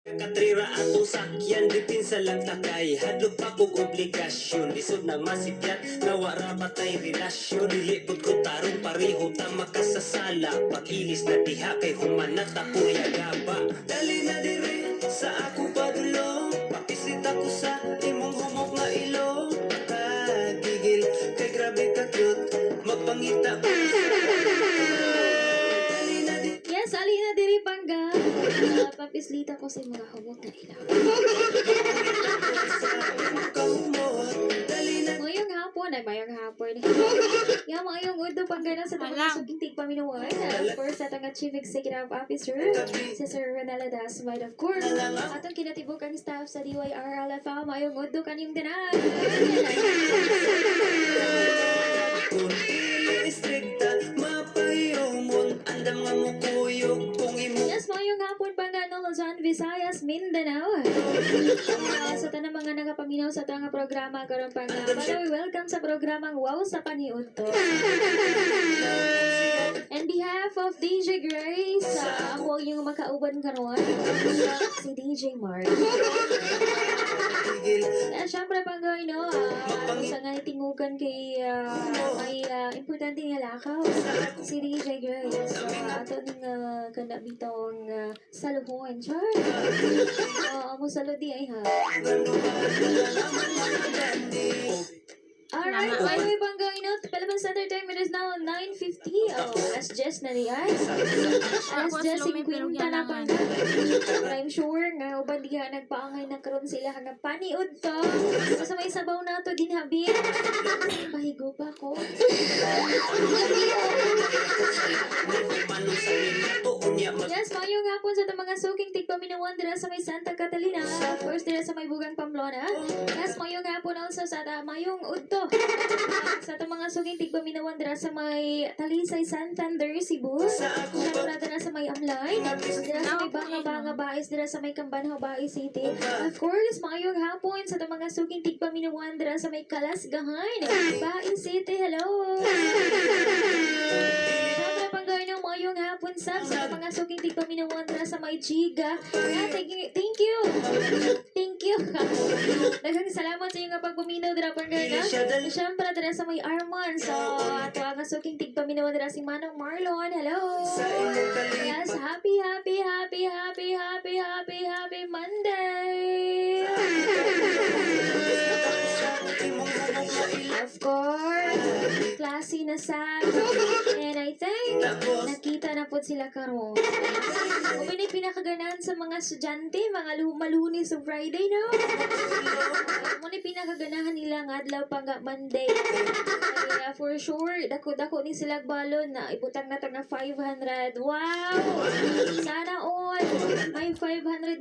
Katrira atong sakyan, dipinsa lang takay. Hadlok pa kong obligasyon, lisod na masipyat, nawa ra batay relasyon. Dilipot ko tarong pareho ta makasasala. Pag-ilis na diha kay humanat ako yagaba. Dali na dire sa ako padulo, papisit ako sa imong humok nga ilo. Kagigil kay grabe ka cute, magpangita ko. Yes, alina diri pangga. Papislita ko sa mga humot na ilaw. Mayong hapon ay mayong hapon. Yung mayong udo pangga na sa mga sukintig paminuan. Of course, atong Chief Executive Officer, si Sir Ronaldo Dasmite. Of course, atong kinatibukang staff sa DYR LFM. Mayong udo kanyang tanan. Kung istrikta, mapahirumon, andam nga mo kuyog kung imo. Yes, mayong hapon pangga no, Luzon, Visayas, Mindanao. Sa tanang mga nagapaminaw sa tanga programa karon pangga. Welcome sa programang Wow sa Paniudto. On behalf of DJ Grace, ako yung makauban karon, si DJ Mark. Siyempre pangga, sa nga tingugan kay may importante nga lakaw, si DJ Grace. Ato ning kanda bitong saluhon, char. Mo saludi ay ha. Alright, by the way, panggang Palaban Center time, it is now 9:50. Alas Jess na niyan. Alas Jess 50 na panggang. I'm sure nga, uban diha nagpaangay na karon sila hanggang paniud to. Sa may sabaw na to din habit. Pahigo pa ko. Yes, mayong hapon sa mga suking tigpaminawan dira sa may Santa Catalina. Of course, dira sa may Bugang Pamplona. Yes, mayong hapon also sa mayong udto. Sa mga suking tigpaminawan dira sa may Talisay, Santander, Cebu. Siyempre dira sa may Amlay. Dira sa may Banga Bais, dira sa may Cambanao, Baez City. Of course, mayong hapon sa mga suking tigpaminawan dira sa may Kalasgahan, Baez City. Hello! Siyempre panggawa ng mayong hapon sa mga suking tigpaminawan dira sa may Giga. Thank you! Thank you! Daghang salamat sa iyong pagpaminaw dira panggawa. Siyempre dira sa may Arman. So, ato ang suking tigpaminawan dira si Manong Marlon. Hello! Yes, happy Monday! Of course, klase na sa and I think nakita na po sila karon. Kung pinakaganahan sa mga estudyante, mga malunis sa Friday, no? Muna pinakaganahan nila nga adlaw pang Monday. Kaya for sure, dako ni sila balon na ibutang na to na 500. Wow! Sana all may 500